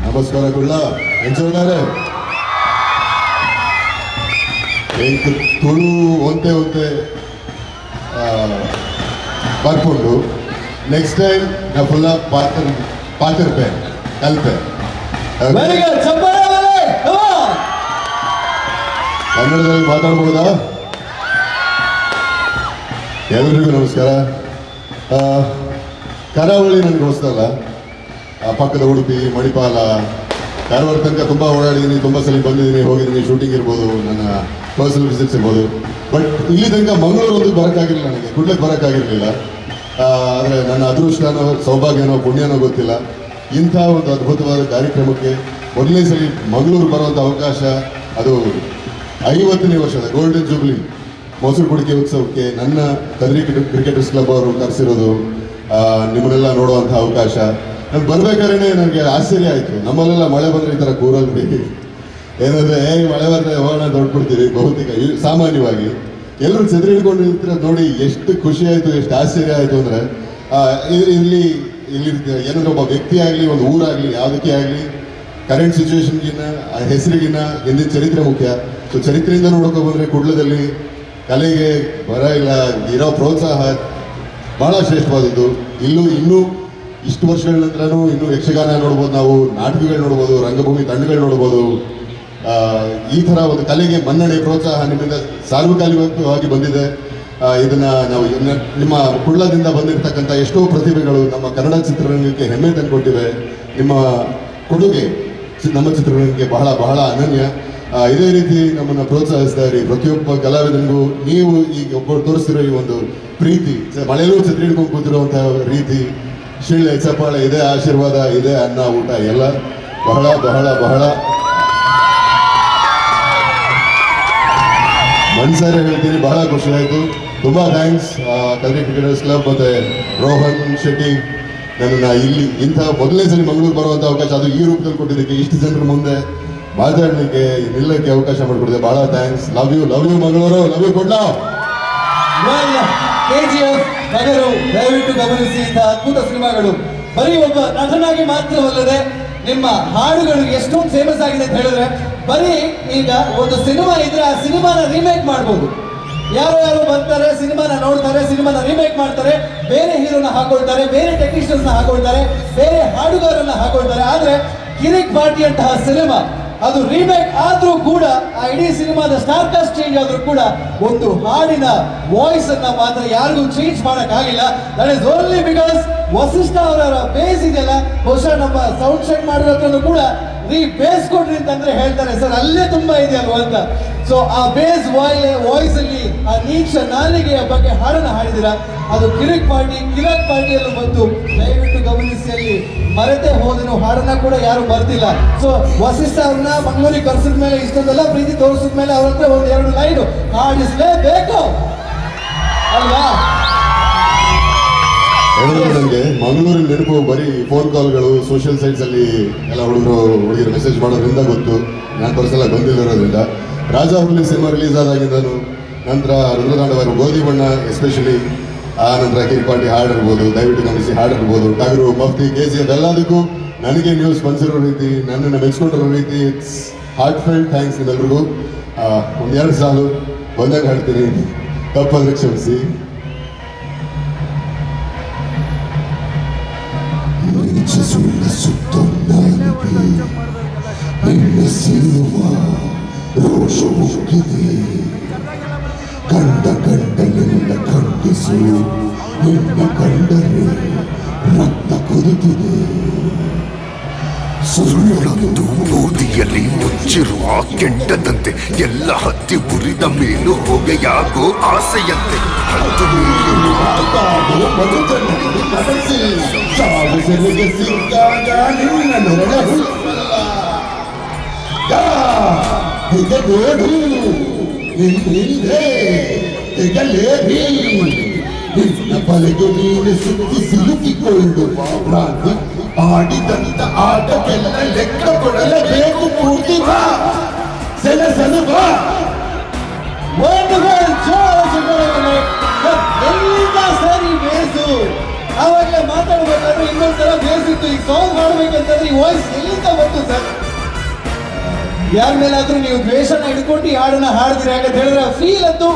ನಮಸ್ಕಾರ ಕುಳ್ಳ ಎಂಚೋಣಾರೆ ಎಂಟು ತುಳು ಒಂತೆ ಒಂತೆ ಬರ್ಕೊಂಡು ನೆಕ್ಸ್ಟ್ ಟೈಮ್ ನಾ ಫುಲ್ಲ ಪಾತಿರ್ಪೆ ಕಲ್ಪೆ ಕನ್ನಡದಲ್ಲಿ ಮಾತಾಡ್ಬೋದಾ? ಎಲ್ರಿಗೂ ನಮಸ್ಕಾರ. ಕರಾವಳಿ ನನಗೆ ಹೊಸದಲ್ಲ. ಪಕ್ಕದ ಉಡುಪಿ, ಮಣಿಪಾಲ, ಕಾರವಾರ ತನಕ ತುಂಬ ಓಡಾಡಿದ್ದೀನಿ, ತುಂಬ ಸಲ ಬಂದಿದ್ದೀನಿ, ಹೋಗಿದ್ದೀನಿ. ಶೂಟಿಂಗ್ ಇರ್ಬೋದು, ನನ್ನ ಪರ್ಸನಲ್ ವಿಸಿಟ್ಸ್ ಇರ್ಬೋದು. ಬಟ್ ಇಲ್ಲಿ ತನಕ ಮಂಗಳೂರು ಒಂದು ಬರೋಕ್ಕಾಗಿರಲಿಲ್ಲ, ನನಗೆ ಕುಡ್ಲಕ್ಕೆ ಬರೋಕ್ಕಾಗಿರಲಿಲ್ಲ. ಆದರೆ ನನ್ನ ಅದೃಷ್ಟನೋ ಸೌಭಾಗ್ಯನೋ ಪುಣ್ಯನೋ ಗೊತ್ತಿಲ್ಲ, ಇಂಥ ಒಂದು ಅದ್ಭುತವಾದ ಕಾರ್ಯಕ್ರಮಕ್ಕೆ ಮೊದಲನೇ ಸಲ ಮಂಗಳೂರು ಬರುವಂಥ ಅವಕಾಶ, ಅದು 50ನೇ ವರ್ಷದ ಗೋಲ್ಡನ್ ಜೂಬ್ಲಿ ಮೊಸರು ಕುಡಿಕೆ ಉತ್ಸವಕ್ಕೆ ನನ್ನ ಕದ್ರಿ ಕ್ರಿಕೆಟರ್ಸ್ ಕ್ಲಬ್ ಅವರು ಕರೆಸಿರೋದು, ನಿಮ್ಮನ್ನೆಲ್ಲ ನೋಡುವಂಥ ಅವಕಾಶ. ನಾನು ಬರ್ಬೇಕಾದ್ರೆ ನನಗೆ ಆಶ್ಚರ್ಯ ಆಯಿತು. ನಮ್ಮಲ್ಲೆಲ್ಲ ಮಳೆ ಬಂದರೆ ಈ ಥರ ಕೂರಲ್ರಿ, ಏನಂದರೆ ಮಳೆ ಬಂದರೆ ಹೋಗೋಣ ದೊಡ್ಡ್ಬಿಡ್ತೀವಿ ಬಹುತೇಕ ಸಾಮಾನ್ಯವಾಗಿ. ಎಲ್ಲರೂ ಚದುರಿ ಹಿಡ್ಕೊಂಡು ನಿಂತಿರೋದು ನೋಡಿ ಎಷ್ಟು ಖುಷಿ ಆಯಿತು, ಎಷ್ಟು ಆಶ್ಚರ್ಯ ಆಯಿತು ಅಂದರೆ, ಇಲ್ಲಿ ಏನಂದ್ರೆ ಒಬ್ಬ ವ್ಯಕ್ತಿ ಆಗಲಿ, ಒಂದು ಊರಾಗಲಿ, ಯಾವುದಕ್ಕೆ ಆಗಲಿ, ಕರೆಂಟ್ ಸಿಚುವೇಶನ್ಗಿನ್ನ ಹೆಸರಿಗಿನ್ನ ಹಿಂದಿನ ಚರಿತ್ರೆ ಮುಖ್ಯ. ಸೊ ಚರಿತ್ರೆಯಿಂದ ನೋಡ್ಕೊ ಬಂದರೆ ಕುಡ್ಲದಲ್ಲಿ ಕಲೆಗೆ ಬರ ಇಲ್ಲ, ಇರೋ ಪ್ರೋತ್ಸಾಹ ಭಾಳ ಶ್ರೇಷ್ಠವಾದದ್ದು. ಇನ್ನೂ ಇಷ್ಟು ವರ್ಷಗಳ ನಂತರನೂ ಇನ್ನೂ ಯಕ್ಷಗಾನ ನೋಡ್ಬೋದು, ನಾವು ನಾಟಕಗಳು ನೋಡ್ಬೋದು, ರಂಗಭೂಮಿ ತಂಡಗಳು ನೋಡ್ಬೋದು. ಈ ಥರ ಒಂದು ಕಲೆಗೆ ಮನ್ನಣೆ, ಪ್ರೋತ್ಸಾಹ ನಿಮ್ಮಿಂದ ಸಾರ್ವಕಾಲಿಕವಾಗಿ ಬಂದಿದೆ. ಇದನ್ನು ನಾವು ನಿಮ್ಮ ಕುಳ್ಳದಿಂದ ಬಂದಿರತಕ್ಕಂಥ ಎಷ್ಟೋ ಪ್ರತಿಭೆಗಳು ನಮ್ಮ ಕನ್ನಡ ಚಿತ್ರರಂಗಕ್ಕೆ ಹೆಮ್ಮೆ ತಂದುಕೊಟ್ಟಿವೆ. ನಿಮ್ಮ ಕೊಡುಗೆ ನಮ್ಮ ಚಿತ್ರರಂಗಕ್ಕೆ ಬಹಳ ಬಹಳ ಅನನ್ಯ. ಇದೇ ರೀತಿ ನಮ್ಮನ್ನು ಪ್ರೋತ್ಸಾಹಿಸ್ತಾ ಇರಿ. ಪ್ರತಿಯೊಬ್ಬ ಕಲಾವಿದನಿಗೂ ನೀವು ಈಗ ಒಬ್ಬರು ತೋರಿಸ್ತಿರೋ ಈ ಒಂದು ಪ್ರೀತಿ, ಮಳೆಯಲ್ಲೂ ಛತ್ರಿ ಹಿಡ್ಕೊಂಡು ಕೂತಿರುವಂಥ ರೀತಿ, ಶಿಳ್ಳೆ ಚಪ್ಪಾಳೆ, ಇದೇ ಆಶೀರ್ವಾದ, ಇದೇ ಅನ್ನ ಊಟ, ಎಲ್ಲ ಬಹಳ ಬಹಳ ಬಹಳ ಮನ್ಸಾರೆ ಹೇಳ್ತೀನಿ, ಬಹಳ ಖುಷಿ ಆಯಿತು. ತುಂಬ ಥ್ಯಾಂಕ್ಸ್ ಕದ್ರಿ ಕ್ರಿಕೆಟರ್ಸ್ ಕ್ಲಬ್ ಮತ್ತು ರೋಹನ್ ಶೆಟ್ಟಿ ನನ್ನನ್ನು ಇಲ್ಲಿ ಇಂಥ ಮೊದಲನೇ ಸಲ ಮಂಗಳೂರು ಬರುವಂಥ ಅವಕಾಶ, ಅದು ಈ ರೂಪದಲ್ಲಿ ಕೊಟ್ಟಿದ್ದಕ್ಕೆ, ಇಷ್ಟು ಜನರ ಮುಂದೆ ಮಾತಾಡಲಿಕ್ಕೆ, ನಿಲ್ಲಕ್ಕೆ ಅವಕಾಶ ಮಾಡಿಕೊಡಿದೆ. ಬಹಳ thanks. Love you Mangaluru, love you Kudla. KGF ನಗರು ದಯವಿಟ್ಟು ಗಮನಿಸಿ, ಇಂತಹ ಅದ್ಭುತ ಸಿನಿಮಾಗಳು ಬರೀ ಒಬ್ಬ ನಟನಾಗಿ ಮಾತ್ರವಲ್ಲದೆ ನಿಮ್ಮ ಹಾಡುಗಳು ಎಷ್ಟೊಂದು ಫೇಮಸ್ ಆಗಿದೆ ಅಂತ ಹೇಳಿದ್ರೆ, ಬರೀ ಈಗ ಒಂದು ಸಿನಿಮಾ ಇದ್ರೆ ಆ ಸಿನಿಮಾನ ರೀಮೇಕ್ ಮಾಡ್ಬೋದು. ಯಾರು ಬರ್ತಾರೆ, ಸಿನಿಮಾನ ನೋಡ್ತಾರೆ, ಸಿನಿಮಾನ ರೀಮೇಕ್ ಮಾಡ್ತಾರೆ, ಬೇರೆ ಹೀರೋನ ಹಾಕೊಳ್ತಾರೆ, ಬೇರೆ ಟೆಕ್ನಿಷಿಯನ್ಸ್ ನ ಹಾಕೊಳ್ತಾರೆ, ಬೇರೆ ಹಾಡುಗಾರನ್ನ ಹಾಕೊಳ್ತಾರೆ. ಆದ್ರೆ ಕಿರಿಕ್ ಪಾರ್ಟಿ ಅಂತಹ ಸಿನಿಮಾ ಅದು ರೀಮೇಕ್ ಆದ್ರೂ ಕೂಡ, ಆ ಇಡೀ ಸಿನಿಮಾದ ಸ್ಟಾರ್ ಕಾಸ್ಟ್ ಚೇಂಜ್ ಆದ್ರೂ ಕೂಡ, ಒಂದು ಹಾಡಿನ ವಾಯ್ಸ್ ಅನ್ನ ಮಾತ್ರ ಯಾರಿಗೂ ಚೇಂಜ್ ಮಾಡಕ್ ಆಗಿಲ್ಲ. That is only because Vasishtha ಅವರ ಬೇಸ್ ಇದೆಯಲ್ಲ, ಬಹುಶಃ ನಮ್ಮ ಸೌಂಡ್ ಚೆಕ್ ಮಾಡಿರೋದ್ರೂ ಕೂಡ ಬೇಸ್ ಕೊಡ್ರಿ ಅಂತಂದ್ರೆ ಹೇಳ್ತಾರೆ, ಸರ್ ಅಲ್ಲೇ ತುಂಬಾ ಇದೆಯಲ್ವ ಅಂತ. ಸೊ ಆ ಬೇಸ್ ವಾಯ್ಸ್ ಅಲ್ಲಿ ಆ ನೀಕ್ಷ ನಾಲಿಗೆಯ ಬಗ್ಗೆ ಹಾಡನ್ನ ಹಾಡಿದಿರ, ಅದು ಕಿರಿಕ್ ಪಾರ್ಟಿಯಲ್ಲೂ ಬಂತು. ದಯವಿಟ್ಟು ಗಮನಿಸಿ, ಅಲ್ಲಿ ಮರೆತೇ ಹೋದನು ಹಾಡನ್ನ ಕೂಡ ಯಾರು ಬರ್ತಿಲ್ಲ. ಸೊ ವಸಿಷ್ಠ ಅವ್ರನ್ನ ಮಂಗಳೂರಿಗೆ ಕರ್ಸಿದ ಮೇಲೆ, ಇಷ್ಟೊಂದೆಲ್ಲ ಪ್ರೀತಿ ತೋರಿಸಿದ ಮೇಲೆ ಅವ್ರ ಹತ್ರ ಒಂದು 2 ಲೈನು ಹಾಡಿಸ್ಲೇಬೇಕು ಅಲ್ವಾ? ನನಗೆ ಮಂಗಳೂರಿನ ನೆನಪು ಬರೀ ಫೋನ್ ಕಾಲ್ಗಳು, ಸೋಷಿಯಲ್ ಸೈಟ್ಸಲ್ಲಿ ಎಲ್ಲ ಹುಡುಗಿರು ಮೆಸೇಜ್ ಮಾಡೋದ್ರಿಂದ ಗೊತ್ತು. ನಾನು ಪರ್ಸನಲ್ ಆಗಿ ಬಂದಿರೋದ್ರಿಂದ. ರಾಜಾ ಹುಲಿ ಸಿನಿಮಾ ರಿಲೀಸ್ ಆದಾಗಿಂದನು, ನಂತರ ರುದ್ರತಾಂಡವರು, ಗೋಧಿ ಬಣ್ಣ ಎಸ್ಪೆಷಲಿ, ಆ ನಂತರ ಕಿರಿಕ್ ಪಾರ್ಟಿ ಹಾಡಿರ್ಬೋದು, ದಯವಿಟ್ಟು ಗಮನಿಸಿ ಹಾಡಿರ್ಬೋದು, ಟಗರು, ಮಫ್ತಿ, KGF ಎಲ್ಲದಕ್ಕೂ ನನಗೆ ನೀವು ಸ್ಪಂದಿಸಿರೋ ರೀತಿ, ನನ್ನನ್ನು ಮೆಚ್ಕೊಂಡಿರೋ ರೀತಿ, ಇಟ್ಸ್ ಹಾರ್ಟ್ ಫೆಲ್ಟ್ ಥ್ಯಾಂಕ್ಸ್ ನಿಮ್ಮೆಲ್ರಿಗೂ. 1-2 ಸಾಲು ಬಂದಾಗ ಹಾಡ್ತೀನಿ, ತಪ್ಪಾದ್ರೆ ಕ್ಷಮಿಸಿ. ಕಂಡನೆಲ್ಲ ಖಂಡಿಸು, ನಿನ್ನ ಕಂಡರೆ ರಕ್ತ ಕುದಿತಿದೆ. ಸುಳ್ಳೊಂದು ಬೂದಿಯಲ್ಲಿ ಮುಚ್ಚಿರುವ ಕೆಂಡದಂತೆ, ಎಲ್ಲ ಹತ್ತಿ ಉರಿದ ಮೇಲೂ ಹೊಗೆಯಾಗೋ ಆಸೆಯಂತೆ. ಹತ್ತು ಸಿಕ್ಕಾಗ ನಿನ್ನ ಬಲೆಗೆ ನೀನು ಸುತ್ತಿ ಸಿಲುಕಿಕೊಳ್ಳುವ ಭ್ರಾಂತಿ. ಆಡಿದಂತ ಆಟಕ್ಕೆಲ್ಲ ಲೆಕ್ಕ ಕೊಡಲೇಬೇಕು. ಪೂರ್ತಿ ಬಾ, ಸೆಣಸಲು ಬಾ. ಎಲ್ಲಿಂದ ಸರಿ ಬೇಸು ಅವಾಗಲೇ ಮಾತಾಡ್ಬೇಕಾದ್ರೆ ಇನ್ನೊಂದ್ಸಲ ಬೇಸಿತ್ತು. ಈ ಸಾಂಗ್ ಮಾಡ್ಬೇಕಂತಂದ್ರೆ ಈ ವಾಯ್ಸ್ ಎಲ್ಲಿಂದ ಬಂತು ಯಾರ ಮೇಲಾದ್ರೂ ನೀವು ದ್ವೇಷನ ಹಿಡ್ಕೊಂಡು ಈ ಹಾಡನ್ನ ಹಾಡಿದ್ರಿ ಅಂತ ಹೇಳಿದ್ರೆ ಫೀಲ್ ಅಂತೂ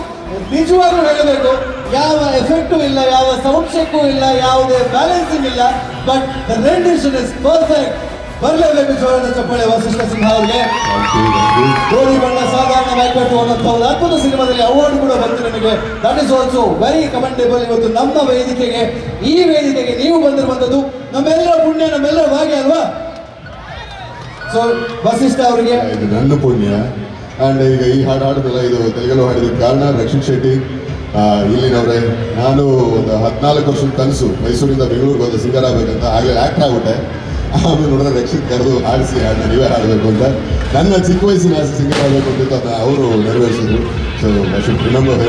ನಿಜವಾಗ್ಲೂ ಹೇಳಬೇಕು, ಯಾವ ಎಫೆಕ್ಟು ಇಲ್ಲ, ಯಾವ ಸೌಂಡ್ ಚೆಕ್ಕು ಇಲ್ಲ, ಯಾವುದೇ ಬ್ಯಾಲೆನ್ಸಿಂಗ್ ಇಲ್ಲ, but the rendition is perfect. ಬರಲೇಬೇಕು ಜೋರಾದ ಚಪ್ಪಾಳೆ ವಸಿಷ್ಠ ಸಿಂಹ ಅವರಿಗೆ. ಗೋಧಿ ಬಣ್ಣ ಸಾಧಾರಣವಾಗಿ ಕಟ್ಟುವಂತಹ ಒಂದು ಅದ್ಭುತ ಸಿನಿಮಾದಲ್ಲಿ ಅವಾರ್ಡ್ ಕೂಡ ಬಂತು ನಿಮಗೆ. That is also very ಕಮೆಂಡೇಬಲ್. ಇವತ್ತು ನಮ್ಮ ವೇದಿಕೆಗೆ, ಈ ವೇದಿಕೆಗೆ ನೀವು ಬಂದಿರುವಂಥದ್ದು ನಮ್ಮೆಲ್ಲರ ಪುಣ್ಯ, ನಮ್ಮೆಲ್ಲರ ಭಾಗ್ಯ ಅಲ್ವಾ? ಸೊ ವಸಿಷ್ಠ ಅವರಿಗೆ ಇದು ನನ್ನ ಪುಣ್ಯ. ಅಂಡ್ ಈಗ ಈ ಹಾಡು ಹಾಡಿದಲ್ಲ, ಇದು ತೆಲುಗಲ್ಲೂ ಹಾಡಿದ ಕಾರಣ ರಕ್ಷಿತ್ ಶೆಟ್ಟಿ ಇಲ್ಲಿನವ್ರೆ. ನಾನು ಒಂದು 14 ವರ್ಷದ ಕನಸು ಮೈಸೂರಿಂದ ಬೆಂಗಳೂರಿಗೆ ಹೋದ ಸಿಂಗರ್ ಆಗಬೇಕಂತ, ಆಗಲೇ ಆ್ಯಕ್ಟ್ ಆಗ್ಬಿಟ್ಟೆ. ಆಮೇಲೆ ನೋಡಿದ್ರೆ ರಕ್ಷಿತ್ ಕರೆದು ಹಾಡಿಸಿ ಹಾಡನ್ನ ನೀವೇ ಹಾಡಬೇಕು ಅಂತ, ನನ್ನ ಚಿಕ್ಕ ವಯಸ್ಸಿನ ಆಸೆ ಸಿಂಗರ್ ಆಗಬೇಕು ಅಂತ ಅವರು ನೆರವೇರಿಸಿದ್ರು. So I should remember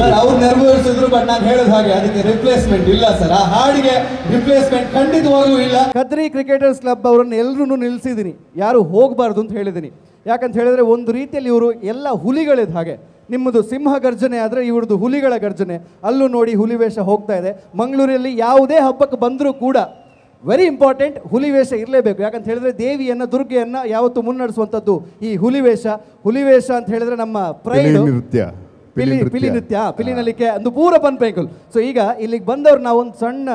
sir, ಅವ್ರು ನೆರವೇರಿಸಿದ್ರು, ಬಟ್ ನಾನು ಹೇಳೋದು ಹಾಗೆ ಅದಕ್ಕೆ ರಿಪ್ಲೇಸ್ಮೆಂಟ್ ಇಲ್ಲ ಸರ್. ಆ ಹಾಡಿಗೆ ರಿಪ್ಲೇಸ್ಮೆಂಟ್ ಖಂಡಿತವಾಗ್ಲೂ ಇಲ್ಲ. ಖತ್ರಿ ಕ್ರಿಕೆಟರ್ಸ್ ಕ್ಲಬ್ ಅವರನ್ನು ಎಲ್ಲರೂ ನಿಲ್ಲಿಸಿದ್ದೀನಿ, ಯಾರು ಹೋಗಬಾರ್ದು ಅಂತ ಹೇಳಿದ್ದೀನಿ. ಯಾಕಂತ ಹೇಳಿದ್ರೆ ಒಂದು ರೀತಿಯಲ್ಲಿ ಇವರು ಎಲ್ಲ ಹುಲಿಗಳಿದ ಹಾಗೆ. ನಿಮ್ಮದು ಸಿಂಹ ಗರ್ಜನೆ ಆದರೆ ಇವ್ರದ್ದು ಹುಲಿಗಳ ಗರ್ಜನೆ. ಅಲ್ಲೂ ನೋಡಿ ಹುಲಿವೇಷ ಹೋಗ್ತಾ ಇದೆ. ಮಂಗಳೂರಲ್ಲಿ ಯಾವುದೇ ಹಬ್ಬಕ್ಕೆ ಬಂದರೂ ಕೂಡ ವೆರಿ ಇಂಪಾರ್ಟೆಂಟ್ ಹುಲಿವೇಷ ಇರಲೇಬೇಕು. ಯಾಕಂತ ಹೇಳಿದ್ರೆ ದೇವಿಯನ್ನು, ದುರ್ಗೆಯನ್ನು ಯಾವತ್ತು ಮುನ್ನಡೆಸುವಂಥದ್ದು ಈ ಹುಲಿವೇಷ. ಹುಲಿವೇಷ ಅಂತ ಹೇಳಿದ್ರೆ ನಮ್ಮ ಪ್ರೈಡ್ ಪಿಲಿ ನೃತ್ಯ, ಪಿಲಿನಲಿಕೆ ಒಂದು ಪೂರ ಪನ್ಪೇಕಲ್. ಸೊ ಈಗ ಇಲ್ಲಿಗೆ ಬಂದವ್ರು ನಾವು ಒಂದು ಸಣ್ಣ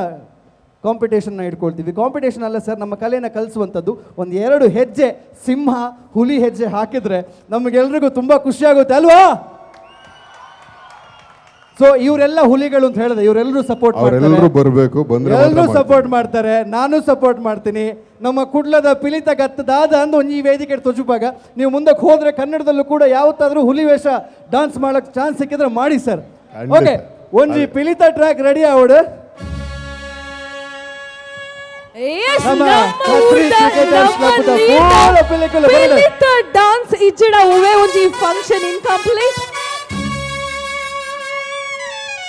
ಕಾಂಪಿಟೇಷನ್ನ ಇಟ್ಕೊಳ್ತೀವಿ. ಕಾಂಪಿಟೇಷನ್ ಅಲ್ಲ ಸರ್, ನಮ್ಮ ಕಲೆಯನ್ನು ಕಲಿಸುವಂಥದ್ದು. ಒಂದು 2 ಹೆಜ್ಜೆ ಸಿಂಹ ಹುಲಿ ಹೆಜ್ಜೆ ಹಾಕಿದ್ರೆ ನಮಗೆಲ್ರಿಗೂ ತುಂಬ ಖುಷಿಯಾಗುತ್ತೆ ಅಲ್ವಾ? ಸೊ ಇವರೆಲ್ಲ ಹುಲಿಗಳು ಅಂತ ಹೇಳಿದೆ, ಇವರೆಲ್ಲರೂ ಸಪೋರ್ಟ್ ಬರಬೇಕು, ಎಲ್ಲರೂ ಸಪೋರ್ಟ್ ಮಾಡ್ತಾರೆ, ನಾನು ಸಪೋರ್ಟ್ ಮಾಡ್ತೀನಿ. ನಮ್ಮ ಕುಡ್ಲದ ಪಿಲಿತ ಗತ್ತದಾದ ಅಂದು ಈ ವೇದಿಕೆ ತೊಜುಪಾಗ ನೀವು ಮುಂದಕ್ಕೆ ಹೋದ್ರೆ ಕನ್ನಡದಲ್ಲೂ ಕೂಡ ಯಾವತ್ತಾದ್ರೂ ಹುಲಿವೇಷ ಡಾನ್ಸ್ ಮಾಡಕ್ ಚಾನ್ಸ್ ಸಿಕ್ಕಿದ್ರೆ ಮಾಡಿ ಸರ್. ಓಕೆ, ಒಂಜಿ ಪಿಲಿತ ಟ್ರ್ಯಾಕ್ ರೆಡಿ ಆವಡು. ಡಾನ್ಸ್ ಇಜ್ಜಿಡ ಉವೆ ಒಂಜಿ function incomplete.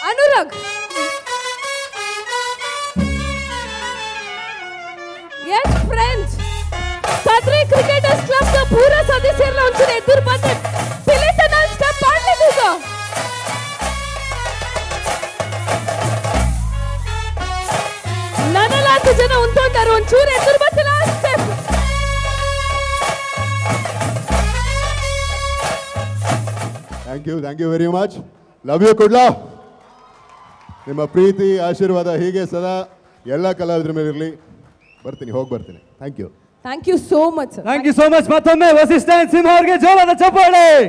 Anurag, S friends, Katri cricketers club ದ ಪೂರ ಸದಸ್ಯರ ಒಂಚೂರು ಎದುರು ಬಂದು ಪಿಲಿಟನ ಸ್ಟೆಪ್ ಆಡ್ಲಿದ್ದೀಗ. ನನಲಾತು ಜನ ಉಂಟೊಂಡರು ಒಂಚೂರು ಎದುರು ಬಂದಿಲ್ಲ step. Thank you very much. Love you Kudla. ನಿಮ್ಮ ಪ್ರೀತಿ ಆಶೀರ್ವಾದ ಹೀಗೆ ಸದಾ ಎಲ್ಲ ಕಲಾವಿದರ ಮೇಲೆ ಇರಲಿ. ಹೋಗಿ ಬರ್ತೀನಿ. Thank you so much. Thank you so much. ಮತ್ತೊಮ್ಮೆ ವಸಿಷ್ಠ ಸಿಂಹ ಅವರಿಗೆ ಜೋರಾದ ಚಪ್ಪಾಳೆ.